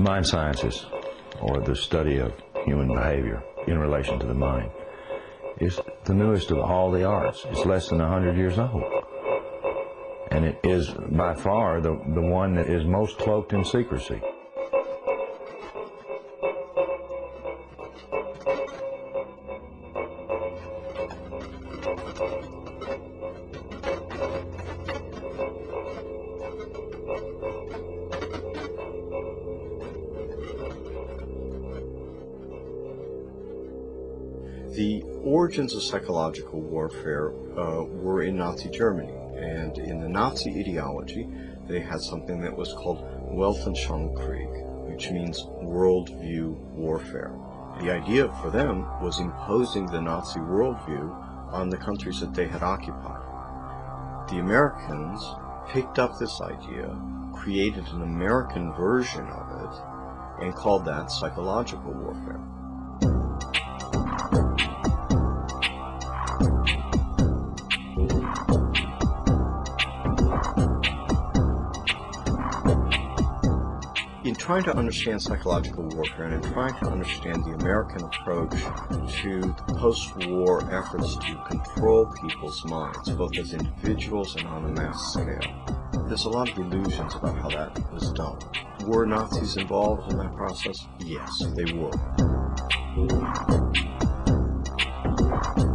Mind sciences, or the study of human behavior in relation to the mind, is the newest of all the arts. It's less than 100 years old. And it is by far the one that is most cloaked in secrecy. The origins of psychological warfare were in Nazi Germany, and in the Nazi ideology they had something that was called Weltanschauungskrieg, which means worldview warfare. The idea for them was imposing the Nazi worldview on the countries that they had occupied. The Americans picked up this idea, created an American version of it, and called that psychological warfare. In trying to understand psychological warfare and in trying to understand the American approach to the post-war efforts to control people's minds, both as individuals and on a mass scale, there's a lot of illusions about how that was done. Were Nazis involved in that process? Yes, they were.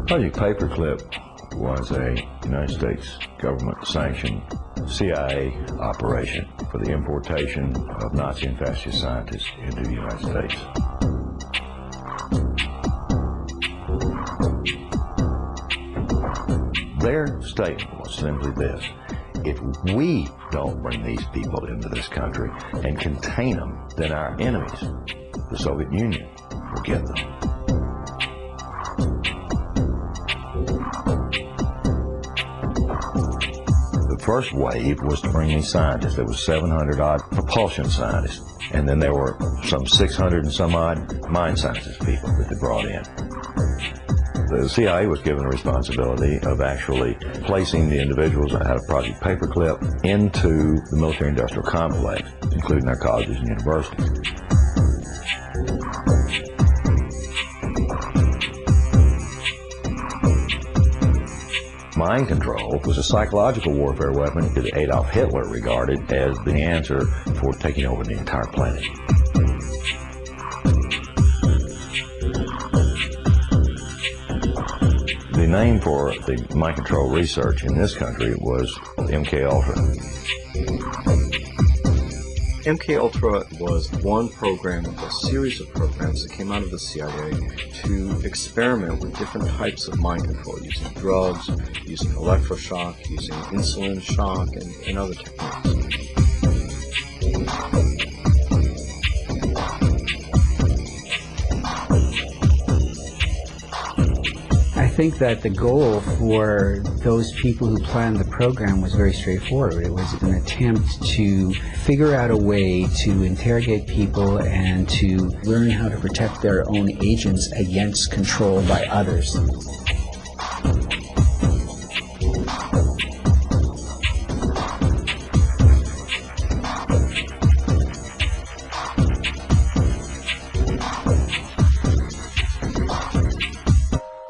Project Paperclip was a United States government-sanctioned CIA operation for the importation of Nazi and fascist scientists into the United States. Their statement was simply this: if we don't bring these people into this country and contain them, then our enemies, the Soviet Union, will get them. The first wave was to bring these scientists. There was 700 odd propulsion scientists, and then there were some 600 and some odd mind sciences people that they brought in. The CIA was given the responsibility of actually placing the individuals that had a Project Paperclip into the military-industrial complex, including their colleges and universities. Mind control was a psychological warfare weapon that Adolf Hitler regarded as the answer for taking over the entire planet. The name for the mind control research in this country was MKUltra. MKUltra was one program of a series of programs that came out of the CIA to experiment with different types of mind control, using drugs, using electroshock, using insulin shock, and other techniques. I think that the goal for those people who planned the program was very straightforward. It was an attempt to figure out a way to interrogate people and to learn how to protect their own agents against control by others.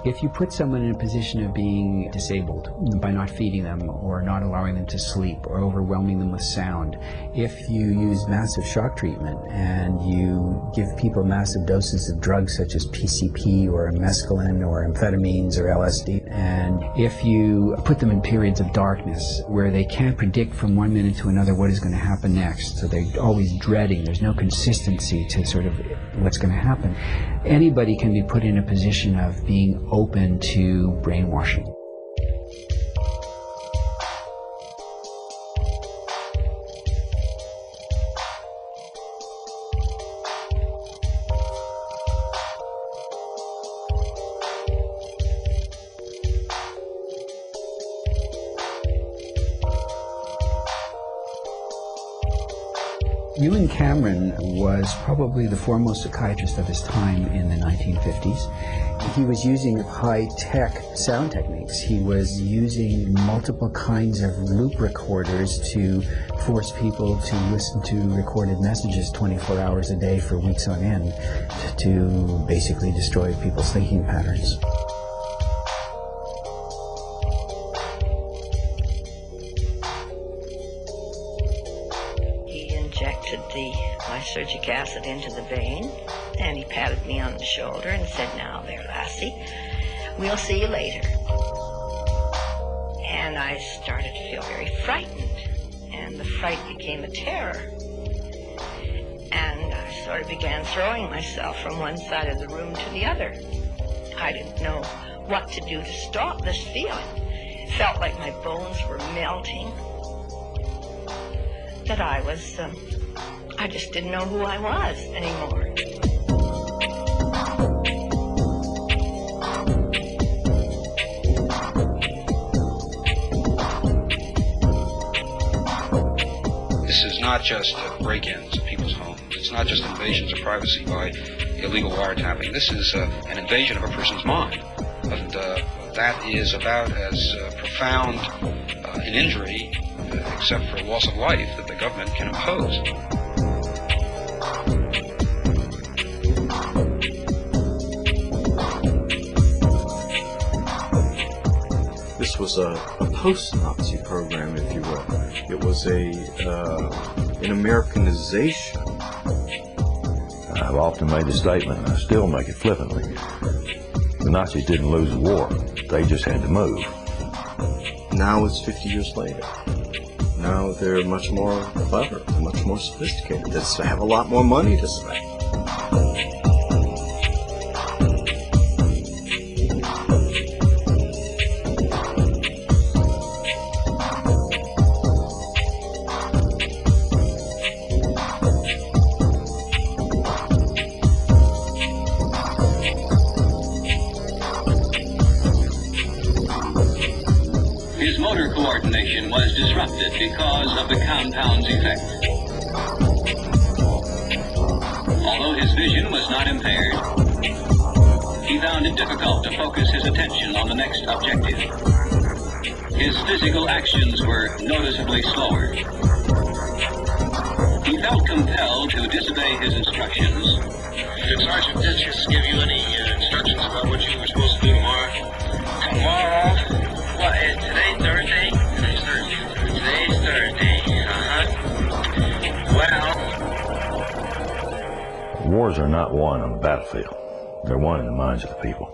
If you put someone in a position of being disabled by not feeding them or not allowing them to sleep or overwhelming them with sound, if you use massive shock treatment and you give people massive doses of drugs such as PCP or mescaline or amphetamines or LSD, and if you put them in periods of darkness where they can't predict from one minute to another what is going to happen next, so they're always dreading, there's no consistency to sort of what's going to happen, anybody can be put in a position of being open to brainwashing. Ewan Cameron was probably the foremost psychiatrist of his time in the 1950s. He was using high-tech sound techniques. He was using multiple kinds of loop recorders to force people to listen to recorded messages 24 hours a day for weeks on end to basically destroy people's thinking patterns. Injected the lysergic acid into the vein, and he patted me on the shoulder and said, "Now there, lassie, we'll see you later." And I started to feel very frightened, and the fright became a terror. And I sort of began throwing myself from one side of the room to the other. I didn't know what to do to stop this feeling. It felt like my bones were melting. That I just didn't know who I was anymore. This is not just break-ins of people's homes. It's not just invasions of privacy by illegal wiretapping. This is an invasion of a person's mind. And that is about as profound an injury, except for loss of life, that the government can impose. This was a post-Nazi program, if you will. It was an Americanization. I've often made the statement, and I still make it flippantly. The Nazis didn't lose the war. They just had to move. Now it's 50 years later. Now they're much more clever, much more sophisticated. They have a lot more money to spend. His motor coordination was disrupted because of the compound's effect. Although his vision was not impaired, he found it difficult to focus his attention on the next objective. His physical actions were noticeably slower. He felt compelled to disobey his instructions. Did Sergeant Ditches give you any instructions about what you were supposed to do tomorrow? Tomorrow? What, today's Thursday? Today's Thursday. Today's Thursday. Well... Wars are not won on the battlefield. They're won in the minds of the people.